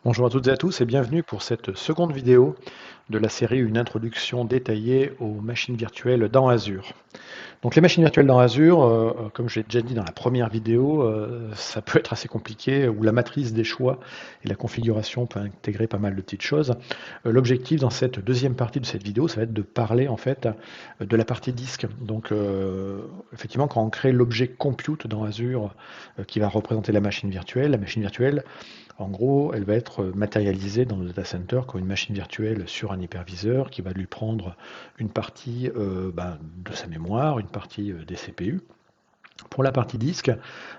Bonjour à toutes et à tous et bienvenue pour cette seconde vidéo de la série Une introduction détaillée aux machines virtuelles dans Azure. Donc les machines virtuelles dans Azure, comme j'ai déjà dit dans la première vidéo, ça peut être assez compliqué, où la matrice des choix et la configuration peut intégrer pas mal de petites choses. L'objectif dans cette deuxième partie de cette vidéo, ça va être de parler en fait de la partie disque. Donc effectivement, quand on crée l'objet compute dans Azure qui va représenter la machine virtuelle, en gros, elle va être matérialisée dans le data center comme une machine virtuelle sur un hyperviseur qui va lui prendre une partie de sa mémoire, une partie des CPU. Pour la partie disque,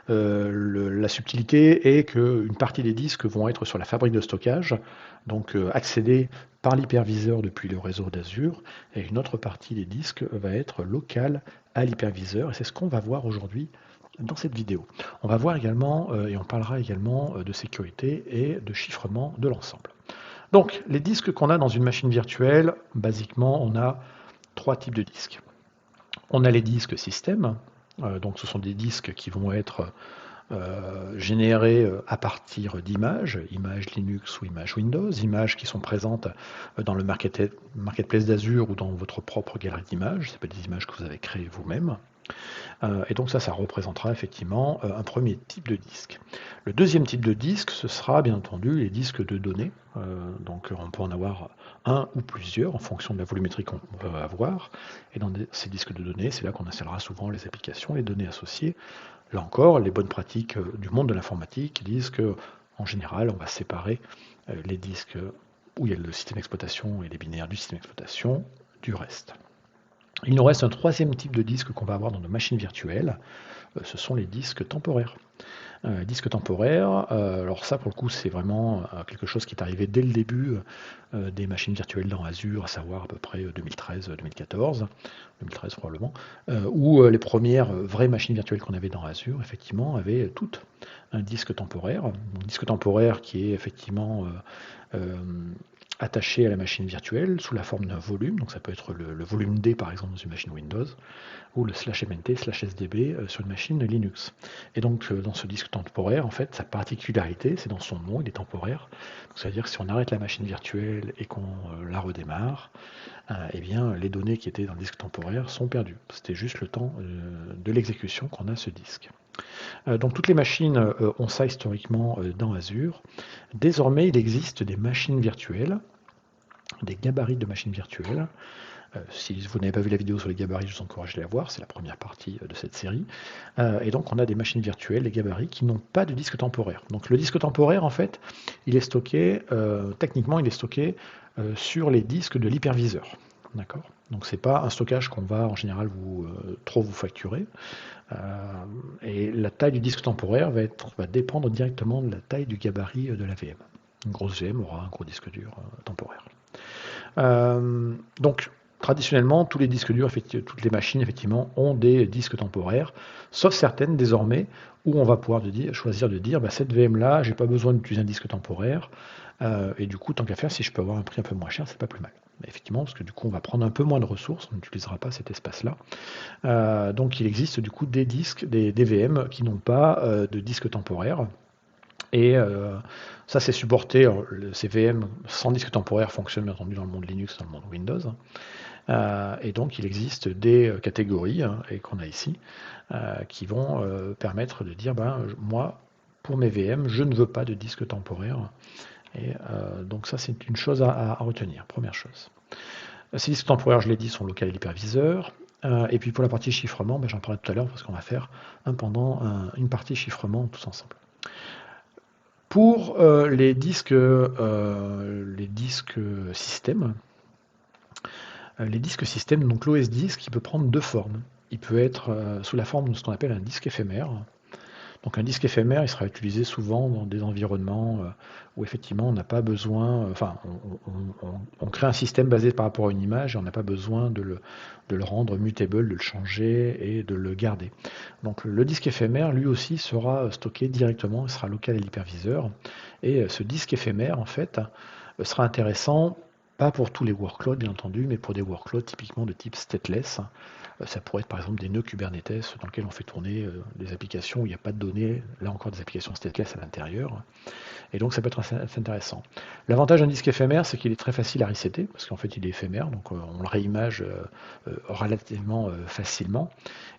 la subtilité est qu'une partie des disques vont être sur la fabrique de stockage, donc accédés par l'hyperviseur depuis le réseau d'Azure, et une autre partie des disques va être locale à l'hyperviseur, et c'est ce qu'on va voir aujourd'hui dans cette vidéo. On va voir également, et on parlera également de sécurité et de chiffrement de l'ensemble. Donc, les disques qu'on a dans une machine virtuelle, basiquement, on a trois types de disques. On a les disques système, donc ce sont des disques qui vont être générés à partir d'images, images Linux ou images Windows, images qui sont présentes dans le marketplace d'Azure ou dans votre propre galerie d'images, ça peut être des images que vous avez créées vous-même. Et donc ça représentera effectivement un premier type de disque. Le deuxième type de disque, ce sera bien entendu les disques de données. Donc on peut en avoir un ou plusieurs en fonction de la volumétrie qu'on veut avoir. Et dans ces disques de données, c'est là qu'on installera souvent les applications, les données associées. Là encore, les bonnes pratiques du monde de l'informatique disent que, en général, on va séparer les disques où il y a le système d'exploitation et les binaires du système d'exploitation du reste. Il nous reste un troisième type de disque qu'on va avoir dans nos machines virtuelles, ce sont les disques temporaires. Disque temporaire, alors ça pour le coup c'est vraiment quelque chose qui est arrivé dès le début des machines virtuelles dans Azure, à savoir à peu près 2013-2014, 2013 probablement, où les premières vraies machines virtuelles qu'on avait dans Azure, effectivement, avaient toutes un disque temporaire. Un disque temporaire qui est effectivement euh, attaché à la machine virtuelle sous la forme d'un volume, donc ça peut être le volume D par exemple dans une machine Windows, ou le /mnt/sdb sur une machine Linux. Et donc dans ce disque temporaire, en fait, sa particularité, c'est dans son nom, il est temporaire. C'est-à-dire que si on arrête la machine virtuelle et qu'on la redémarre, eh bien les données qui étaient dans le disque temporaire sont perdues. C'était juste le temps de l'exécution qu'on a ce disque. Donc toutes les machines ont ça historiquement dans Azure. Désormais, il existe des machines virtuelles, des gabarits de machines virtuelles. Si vous n'avez pas vu la vidéo sur les gabarits, je vous encourage à la voir, c'est la première partie de cette série. Et donc on a des machines virtuelles, les gabarits, qui n'ont pas de disque temporaire. Donc le disque temporaire, en fait, il est stocké, techniquement, il est stocké sur les disques de l'hyperviseur. D'accord. Donc c'est pas un stockage qu'on va en général trop vous facturer. Et la taille du disque temporaire va dépendre directement de la taille du gabarit de la VM. Une grosse VM aura un gros disque dur temporaire. Donc, traditionnellement, tous les disques durs, toutes les machines, effectivement, ont des disques temporaires, sauf certaines désormais, où on va pouvoir choisir de dire, bah, cette VM-là, j'ai pas besoin d'utiliser un disque temporaire, et du coup, tant qu'à faire, si je peux avoir un prix un peu moins cher, c'est pas plus mal. Mais effectivement, parce que du coup, on va prendre un peu moins de ressources, on n'utilisera pas cet espace-là. Donc, il existe du coup des disques, des VM qui n'ont pas de disque temporaire. Et ça, c'est supporté. Ces VM sans disque temporaire fonctionnent bien entendu dans le monde Linux, dans le monde Windows. Et donc, il existe des catégories, et qu'on a ici, qui vont permettre de dire, ben, moi, pour mes VM, je ne veux pas de disque temporaire. Et donc ça, c'est une chose à retenir, première chose. Ces disques temporaires, je l'ai dit, sont locaux à l'hyperviseur. Et puis pour la partie chiffrement, ben, j'en parlais tout à l'heure parce qu'on va faire une partie chiffrement tous ensemble. Pour les disques système, donc l'OS disque, il peut prendre deux formes. Il peut être sous la forme de ce qu'on appelle un disque éphémère. Donc un disque éphémère, il sera utilisé souvent dans des environnements où effectivement on n'a pas besoin, enfin on crée un système basé par rapport à une image et on n'a pas besoin de le rendre mutable, de le changer et de le garder. Donc le disque éphémère, lui aussi, sera stocké directement, il sera local à l'hyperviseur. Et ce disque éphémère, en fait, sera intéressant Pas pour tous les workloads, bien entendu, mais pour des workloads typiquement de type stateless. Ça pourrait être par exemple des nœuds Kubernetes dans lesquels on fait tourner des applications où il n'y a pas de données, là encore des applications stateless à l'intérieur. Et donc ça peut être assez intéressant. L'avantage d'un disque éphémère, c'est qu'il est très facile à resetter, parce qu'en fait il est éphémère, donc on le réimage relativement facilement.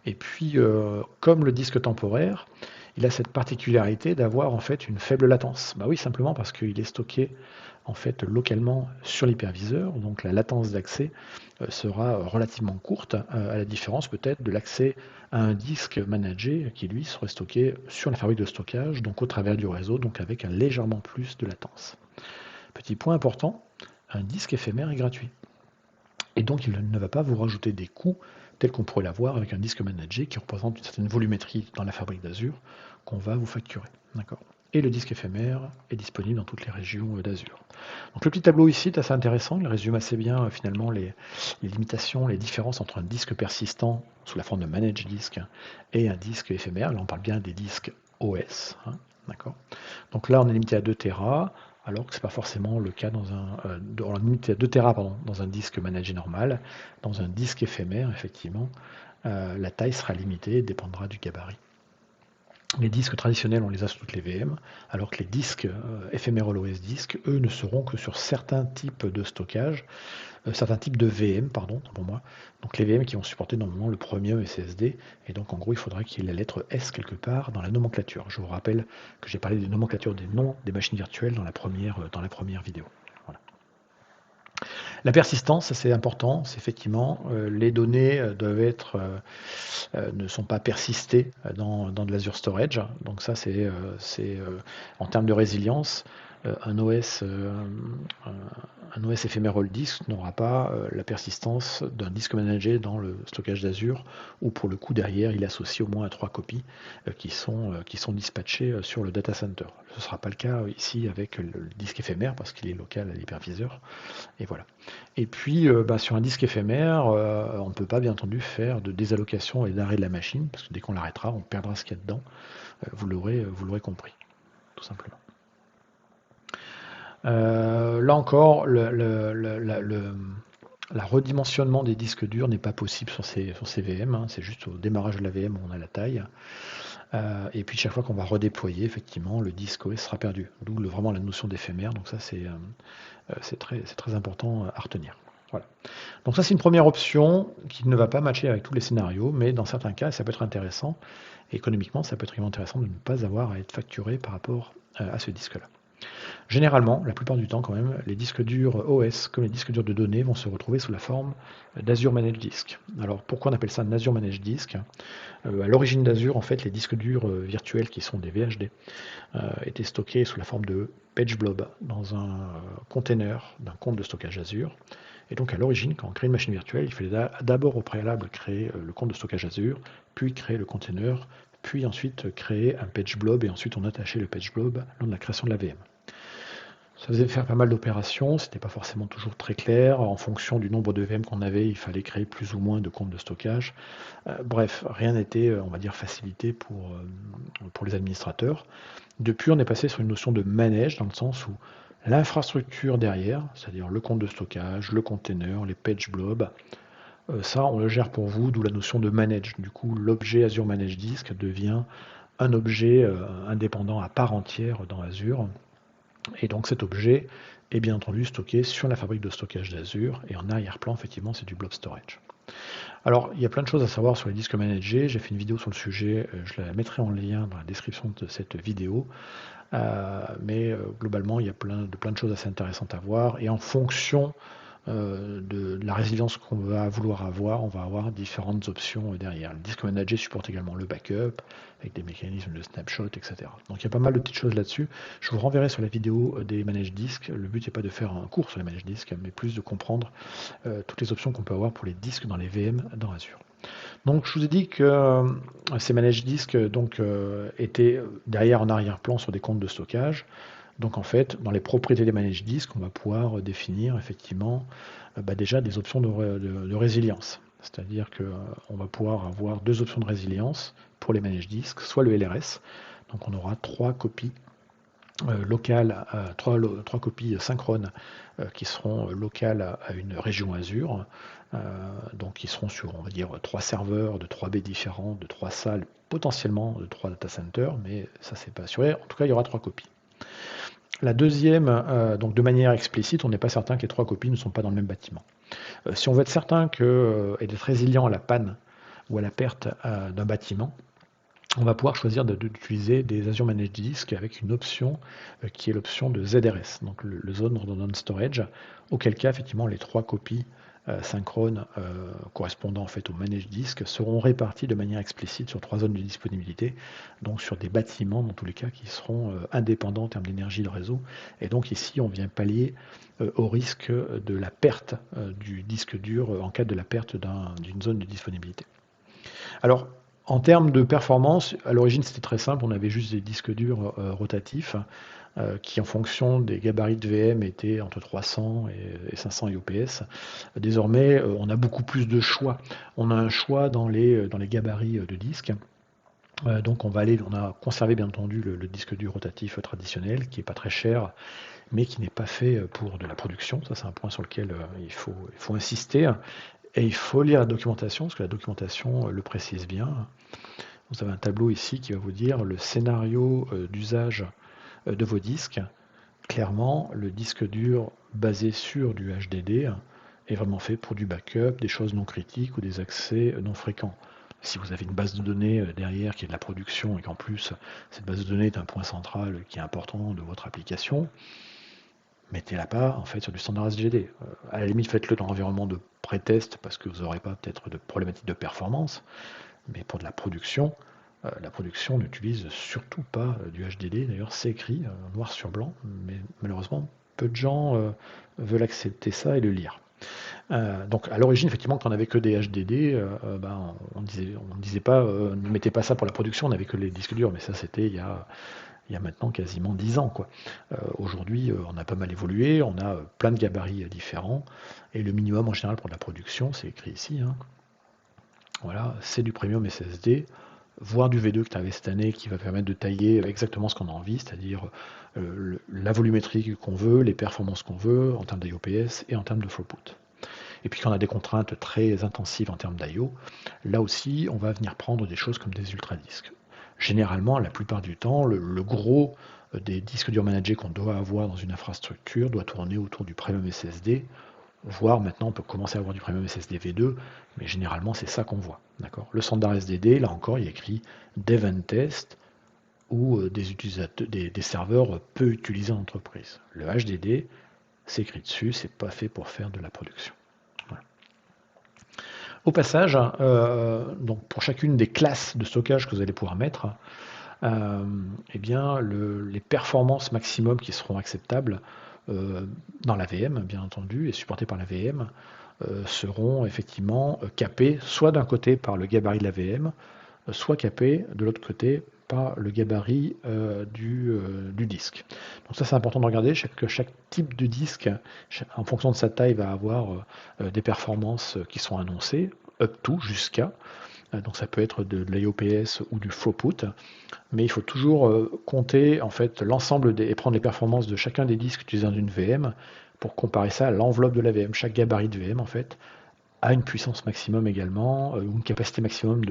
Et puis, comme le disque temporaire, il a cette particularité d'avoir en fait une faible latence. Bah oui, simplement parce qu'il est stocké en fait localement sur l'hyperviseur, donc la latence d'accès sera relativement courte, à la différence peut-être de l'accès à un disque managé qui lui serait stocké sur la fabrique de stockage, donc au travers du réseau, donc avec un légèrement plus de latence. Petit point important, un disque éphémère est gratuit. Et donc il ne va pas vous rajouter des coûts tels qu'on pourrait l'avoir avec un disque managé qui représente une certaine volumétrie dans la fabrique d'Azure qu'on va vous facturer. D'accord. Et le disque éphémère est disponible dans toutes les régions d'Azure. Donc le petit tableau ici est assez intéressant, il résume assez bien finalement les limitations, les différences entre un disque persistant sous la forme de managed disk et un disque éphémère. Là on parle bien des disques OS. D'accord. Donc là on est limité à 2 Tera, alors que ce n'est pas forcément le cas dans un, on est limité à 2 Tera pardon, dans un disque managé normal. Dans un disque éphémère, effectivement, la taille sera limitée et dépendra du gabarit. Les disques traditionnels, on les a sur toutes les VM, alors que les disques éphéméraux OS disques, eux, ne seront que sur certains types de stockage, certains types de VM, pardon, pour moi. Donc les VM qui vont supporter normalement le Premium SSD, et donc en gros, il faudra qu'il y ait la lettre S quelque part dans la nomenclature. Je vous rappelle que j'ai parlé des nomenclatures des noms des machines virtuelles dans la première vidéo. Voilà. La persistance, c'est important, c'est effectivement, les données doivent être, ne sont pas persistées dans de l'Azure Storage. Donc ça, c'est en termes de résilience, un OS, un OS éphéméral disk n'aura pas la persistance d'un disque managé dans le stockage d'Azure, où pour le coup derrière, il associe au moins à 3 copies qui sont dispatchées sur le data center. Ce ne sera pas le cas ici avec le disque éphémère, parce qu'il est local à l'hyperviseur. Et voilà. Et puis, sur un disque éphémère, on ne peut pas, bien entendu, faire de désallocation et d'arrêt de la machine, parce que dès qu'on l'arrêtera, on perdra ce qu'il y a dedans. Vous l'aurez compris, tout simplement. Là encore, la redimensionnement des disques durs n'est pas possible sur ces VM, hein. C'est juste au démarrage de la VM où on a la taille. Et puis chaque fois qu'on va redéployer, effectivement, le disque OS sera perdu. D'où vraiment la notion d'éphémère. Donc ça, c'est très important à retenir. Voilà. Donc ça, c'est une première option qui ne va pas matcher avec tous les scénarios, mais dans certains cas, ça peut être intéressant. Et économiquement, ça peut être également intéressant de ne pas avoir à être facturé par rapport à ce disque-là. Généralement, la plupart du temps quand même, les disques durs OS comme les disques durs de données vont se retrouver sous la forme d'Azure Managed Disk. Alors pourquoi on appelle ça un Azure Managed Disk? À l'origine d'Azure, en fait, les disques durs virtuels qui sont des VHD étaient stockés sous la forme de page blob dans un container d'un compte de stockage Azure. Et donc à l'origine, quand on crée une machine virtuelle, il fallait d'abord au préalable créer le compte de stockage Azure, puis créer le container, puis ensuite créer un page blob et ensuite on attachait le page blob lors de la création de la VM. Ça faisait faire pas mal d'opérations, c'était pas forcément toujours très clair. En fonction du nombre de VM qu'on avait, il fallait créer plus ou moins de comptes de stockage. Bref, rien n'était, on va dire, facilité pour les administrateurs. Depuis, on est passé sur une notion de manage, dans le sens où l'infrastructure derrière, c'est-à-dire le compte de stockage, le container, les page blobs, ça, on le gère pour vous, d'où la notion de manage. Du coup, l'objet Azure Managed Disk devient un objet indépendant à part entière dans Azure. Et donc cet objet est bien entendu stocké sur la fabrique de stockage d'Azure, et en arrière-plan, effectivement, c'est du blob storage. Alors, il y a plein de choses à savoir sur les disques managés. J'ai fait une vidéo sur le sujet, je la mettrai en lien dans la description de cette vidéo. Mais globalement, il y a plein de choses assez intéressantes à voir. Et en fonction de la résilience qu'on va vouloir avoir, on va avoir différentes options derrière. Le disque manager supporte également le backup, avec des mécanismes de snapshot, etc. Donc il y a pas mal de petites choses là-dessus. Je vous renverrai sur la vidéo des managed disques. Le but n'est pas de faire un cours sur les managed disques, mais plus de comprendre toutes les options qu'on peut avoir pour les disques dans les VM dans Azure. Donc je vous ai dit que ces managed disques étaient derrière en arrière-plan sur des comptes de stockage. Donc en fait, dans les propriétés des managed disques, on va pouvoir définir effectivement déjà des options de résilience. C'est-à-dire qu'on va pouvoir avoir deux options de résilience pour les managed disques, soit le LRS, donc on aura 3 copies locales, trois copies synchrones qui seront locales à une région Azure, donc qui seront sur, on va dire, 3 serveurs de 3 baies différents, de 3 salles, potentiellement de 3 data centers, mais ça c'est pas assuré. En tout cas, il y aura 3 copies. La deuxième, donc de manière explicite, on n'est pas certain que les 3 copies ne sont pas dans le même bâtiment. Si on veut être certain et d'être résilient à la panne ou à la perte d'un bâtiment, on va pouvoir choisir d'utiliser des Azure Managed Disk avec une option qui est l'option de ZRS, donc le Zone Redundant Storage, auquel cas effectivement les 3 copies synchrones correspondant en fait au Managed Disk seront réparties de manière explicite sur 3 zones de disponibilité, donc sur des bâtiments dans tous les cas qui seront indépendants en termes d'énergie de réseau. Et donc ici on vient pallier au risque de la perte du disque dur en cas de la perte d'une zone de disponibilité. Alors, en termes de performance, à l'origine c'était très simple, on avait juste des disques durs rotatifs qui en fonction des gabarits de VM étaient entre 300 et 500 IOPS. Désormais, on a beaucoup plus de choix. On a un choix dans les gabarits de disques. Donc on a conservé bien entendu le disque dur rotatif traditionnel qui n'est pas très cher, mais qui n'est pas fait pour de la production. Ça c'est un point sur lequel il faut insister. Et il faut lire la documentation, parce que la documentation le précise bien. Vous avez un tableau ici qui va vous dire le scénario d'usage de vos disques. Clairement, le disque dur basé sur du HDD est vraiment fait pour du backup, des choses non critiques ou des accès non fréquents. Si vous avez une base de données derrière qui est de la production et qu'en plus cette base de données est un point central qui est important de votre application, mettez-la pas en fait sur du standard SGD. À la limite, faites-le dans l'environnement de pré-test parce que vous n'aurez pas peut-être de problématiques de performance. Mais pour de la production n'utilise surtout pas du HDD. D'ailleurs, c'est écrit noir sur blanc, mais malheureusement, peu de gens veulent accepter ça et le lire. Donc à l'origine, effectivement, quand on n'avait que des HDD, on disait pas ne mettez pas ça pour la production, on n'avait que les disques durs, mais ça c'était il y a maintenant quasiment 10 ans. Aujourd'hui, on a pas mal évolué, on a plein de gabarits différents, et le minimum en général pour de la production, c'est écrit ici. Voilà, c'est du premium SSD, voire du V2 que tu avais cette année qui va permettre de tailler exactement ce qu'on a envie, c'est-à-dire la volumétrie qu'on veut, les performances qu'on veut en termes d'IOPS et en termes de throughput. Et puis quand on a des contraintes très intensives en termes d'IO, là aussi on va venir prendre des choses comme des ultra-disques. Généralement, la plupart du temps, le gros des disques durs managés qu'on doit avoir dans une infrastructure doit tourner autour du premium SSD, voire maintenant on peut commencer à avoir du premium SSD V2, mais généralement c'est ça qu'on voit. Le standard SDD, là encore, il y a écrit Dev and Test ou des serveurs peu utilisés en entreprise. Le HDD, c'est écrit dessus, c'est pas fait pour faire de la production. Voilà. Au passage, donc pour chacune des classes de stockage que vous allez pouvoir mettre, eh bien, les performances maximum qui seront acceptables dans la VM, bien entendu, et supportées par la VM, seront effectivement capées soit d'un côté par le gabarit de la VM, soit capées de l'autre côté par le gabarit du disque. Donc ça c'est important de regarder que chaque type de disque, en fonction de sa taille, va avoir des performances qui sont annoncées, up to, jusqu'à. Donc ça peut être de l'IOPS ou du throughput, mais il faut toujours compter en fait l'ensemble et prendre les performances de chacun des disques utilisés dans une VM pour comparer ça à l'enveloppe de la VM. Chaque gabarit de VM en fait a une puissance maximum également, ou une capacité maximum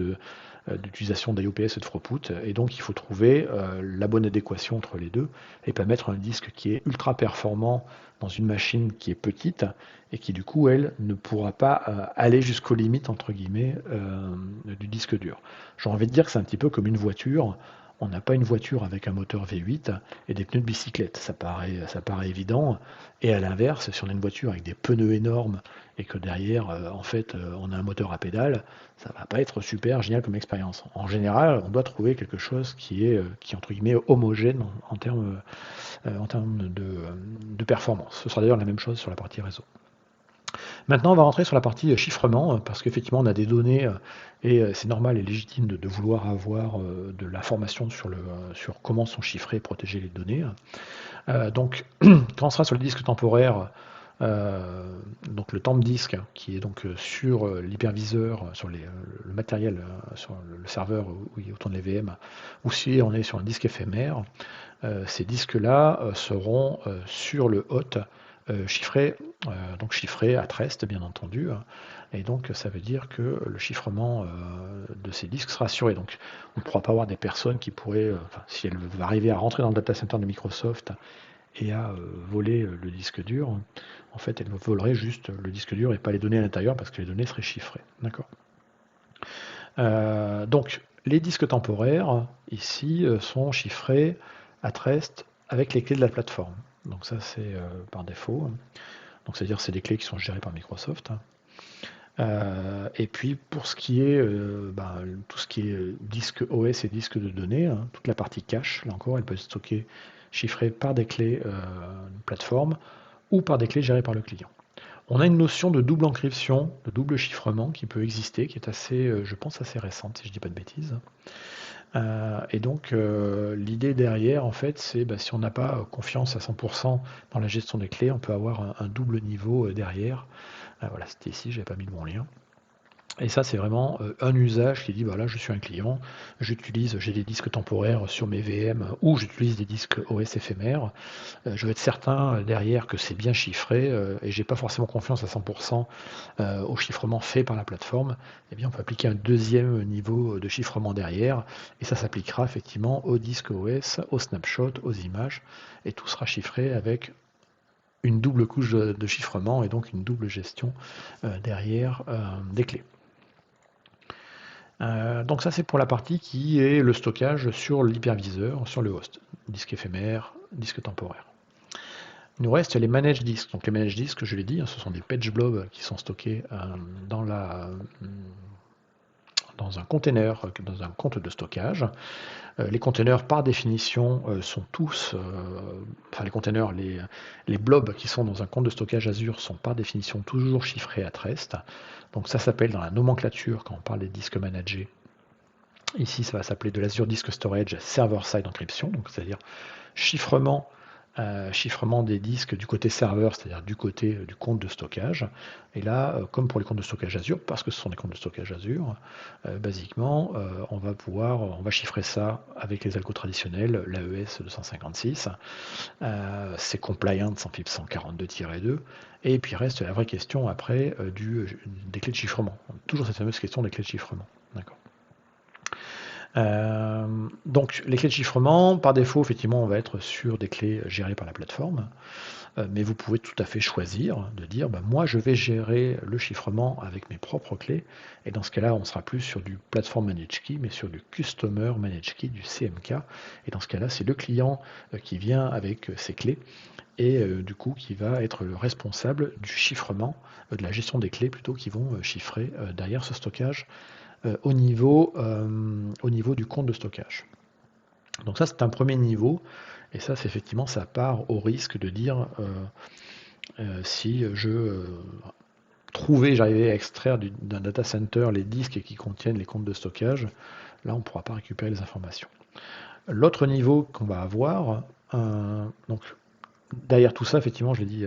d'utilisation d'IOPS et de throughput, et donc il faut trouver la bonne adéquation entre les deux, et pas mettre un disque qui est ultra performant dans une machine qui est petite, et qui du coup, elle, ne pourra pas aller jusqu'aux limites, entre guillemets, du disque dur. J'ai envie de dire que c'est un petit peu comme une voiture. On n'a pas une voiture avec un moteur V8 et des pneus de bicyclette, ça paraît évident, et à l'inverse, si on a une voiture avec des pneus énormes et que derrière, en fait, on a un moteur à pédale, ça va pas être super génial comme expérience. En général, on doit trouver quelque chose qui est entre guillemets homogène en termes de performance. Ce sera d'ailleurs la même chose sur la partie réseau. Maintenant, on va rentrer sur la partie chiffrement, parce qu'effectivement, on a des données, et c'est normal et légitime de vouloir avoir de l'information sur comment sont chiffrées et protégées les données. Donc, quand on sera sur le disque temporaire, donc le temps de disque qui est donc sur l'hyperviseur, sur le matériel, sur le serveur où il tourne les VM, ou si on est sur un disque éphémère, ces disques-là seront sur le hôte chiffrés, donc chiffrés à Trest bien entendu, et donc ça veut dire que le chiffrement de ces disques sera assuré. Donc on ne pourra pas avoir des personnes qui pourraient, si elles veulent arriver à rentrer dans le data center de Microsoft et à voler le disque dur, en fait elles voleraient juste le disque dur et pas les données à l'intérieur parce que les données seraient chiffrées. D'accord. Donc les disques temporaires ici sont chiffrés à Trest avec les clés de la plateforme. Donc ça c'est par défaut. Donc c'est-à-dire c'est des clés qui sont gérées par Microsoft. Et puis pour ce qui est tout ce qui est disque OS et disque de données, toute la partie cache, là encore, elle peut être stockée, chiffrée par des clés plateforme ou par des clés gérées par le client. On a une notion de double encryption, de double chiffrement qui peut exister, qui est assez, je pense, assez récente, si je ne dis pas de bêtises. Et donc l'idée derrière, en fait, c'est si on n'a pas confiance à 100% dans la gestion des clés, on peut avoir un double niveau derrière. Voilà, c'était ici, j'avais pas mis le bon lien. Et ça, c'est vraiment un usage qui dit, voilà, je suis un client, j'ai des disques temporaires sur mes VM ou j'utilise des disques OS éphémères. Je veux être certain derrière que c'est bien chiffré et j'ai pas forcément confiance à 100% au chiffrement fait par la plateforme. Eh bien, on peut appliquer un deuxième niveau de chiffrement derrière et ça s'appliquera effectivement aux disques OS, aux snapshots, aux images et tout sera chiffré avec une double couche de chiffrement et donc une double gestion derrière des clés. Donc ça c'est pour la partie qui est le stockage sur l'hyperviseur, sur le host, disque éphémère, disque temporaire. Il nous reste les manage disks. Donc les manage disks, je l'ai dit, ce sont des page blobs qui sont stockés dans un container, dans un compte de stockage. Les containers, par définition, sont tous, les containers, les blobs qui sont dans un compte de stockage Azure sont par définition toujours chiffrés à Trest. Donc ça s'appelle dans la nomenclature, quand on parle des disques managés, ici ça va s'appeler de l'Azure Disk Storage Server-Side Encryption, donc c'est-à-dire chiffrement des disques du côté serveur, c'est-à-dire du côté du compte de stockage. Et là, comme pour les comptes de stockage Azure, parce que ce sont des comptes de stockage Azure, basiquement, on va chiffrer ça avec les algos traditionnels, l'AES 256, c'est compliant sans FIPS 142-2, et puis reste la vraie question après des clés de chiffrement. Toujours cette fameuse question des clés de chiffrement. D'accord. Donc les clés de chiffrement, par défaut, effectivement, on va être sur des clés gérées par la plateforme, mais vous pouvez tout à fait choisir de dire, moi je vais gérer le chiffrement avec mes propres clés, et dans ce cas-là, on sera plus sur du Platform Managed Key, mais sur du Customer Managed Key, du CMK, et dans ce cas-là, c'est le client qui vient avec ses clés, et du coup qui va être le responsable du chiffrement, de la gestion des clés plutôt, qui vont chiffrer derrière ce stockage au niveau du compte de stockage. Donc ça, c'est un premier niveau, et ça, c'est effectivement, ça part au risque de dire si j'arrivais à extraire d'un data center les disques qui contiennent les comptes de stockage, là, on ne pourra pas récupérer les informations. L'autre niveau qu'on va avoir, donc derrière tout ça, effectivement, je l'ai dit,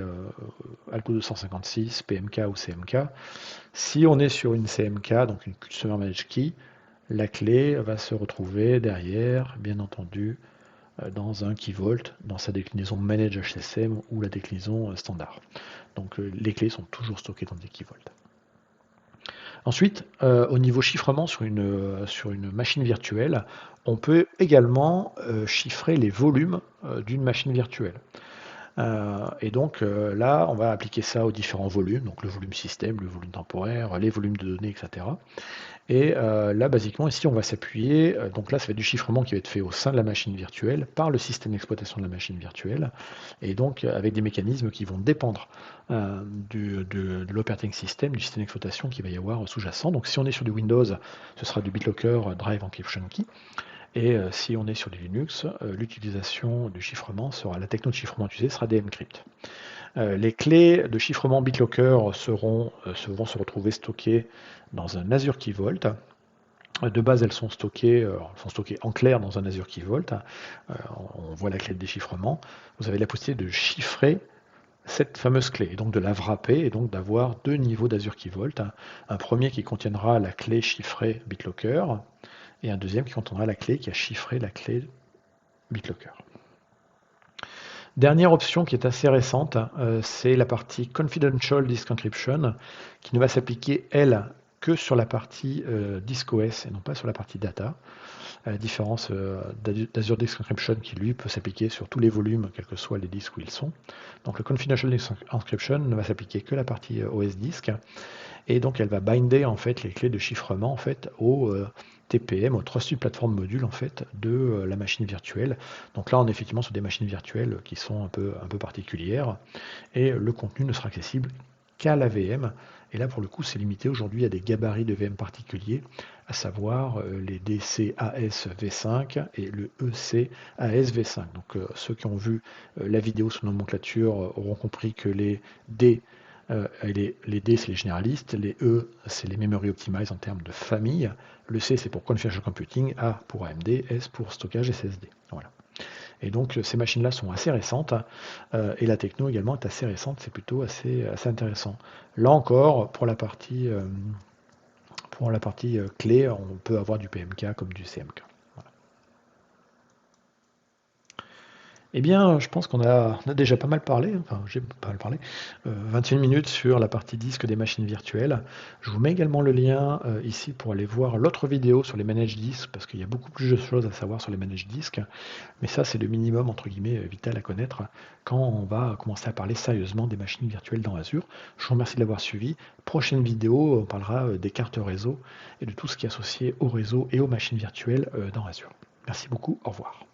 Alco 256, PMK ou CMK. Si on est sur une CMK, donc une Customer Managed Key, la clé va se retrouver derrière, bien entendu, dans un key vault, dans sa déclinaison Manage HSM ou la déclinaison standard. Donc les clés sont toujours stockées dans des key vaults. Ensuite, au niveau chiffrement sur une machine virtuelle, on peut également chiffrer les volumes d'une machine virtuelle. Et donc là, on va appliquer ça aux différents volumes, donc le volume système, le volume temporaire, les volumes de données, etc. Et là, basiquement, ici, on va s'appuyer, donc là, ça va être du chiffrement qui va être fait au sein de la machine virtuelle par le système d'exploitation de la machine virtuelle, et donc avec des mécanismes qui vont dépendre de l'operating system, du système d'exploitation qu'il va y avoir sous-jacent. Donc si on est sur du Windows, ce sera du BitLocker Drive Encryption Key. Et si on est sur du Linux, l'utilisation du chiffrement la techno de chiffrement utilisée sera DMCrypt. Les clés de chiffrement BitLocker vont se retrouver stockées dans un Azure Key Vault. De base, elles sont stockées en clair dans un Azure Key Vault. On voit la clé de déchiffrement. Vous avez la possibilité de chiffrer cette fameuse clé, et donc de la wrapper, et donc d'avoir deux niveaux d'Azure Key Vault, un premier qui contiendra la clé chiffrée BitLocker, et un deuxième qui contiendra la clé qui a chiffré la clé BitLocker. Dernière option qui est assez récente, c'est la partie Confidential Disk Encryption, qui ne va s'appliquer, elle, que sur la partie Disk OS et non pas sur la partie data, à la différence d'Azure Disk Encryption qui, lui, peut s'appliquer sur tous les volumes, quels que soient les disques où ils sont. Donc le Confidential Disk Encryption ne va s'appliquer que la partie OS Disk, et donc elle va binder en fait les clés de chiffrement en fait au TPM, au Trusted Platform Module en fait de la machine virtuelle. Donc là on est effectivement sur des machines virtuelles qui sont un peu particulières, et le contenu ne sera accessible qu'à la VM. Et là pour le coup c'est limité aujourd'hui à des gabarits de VM particuliers, à savoir les DCAS V5 et le ECAS V5. Donc ceux qui ont vu la vidéo sur nomenclature auront compris que les D les D, c'est les généralistes, les E, c'est les memory optimized en termes de famille, le C, c'est pour confidential computing, A pour AMD, S pour stockage SSD. Voilà. Et donc ces machines-là sont assez récentes, et la techno également est assez récente, c'est plutôt assez intéressant. Là encore, pour la partie clé, on peut avoir du PMK comme du CMK. Eh bien, je pense qu'on a déjà pas mal parlé, enfin j'ai pas mal parlé, 21 minutes sur la partie disque des machines virtuelles. Je vous mets également le lien ici pour aller voir l'autre vidéo sur les managed disques, parce qu'il y a beaucoup plus de choses à savoir sur les managed disques, mais ça c'est le minimum entre guillemets vital à connaître quand on va commencer à parler sérieusement des machines virtuelles dans Azure. Je vous remercie de l'avoir suivi. Prochaine vidéo, on parlera des cartes réseau et de tout ce qui est associé au réseau et aux machines virtuelles dans Azure. Merci beaucoup, au revoir.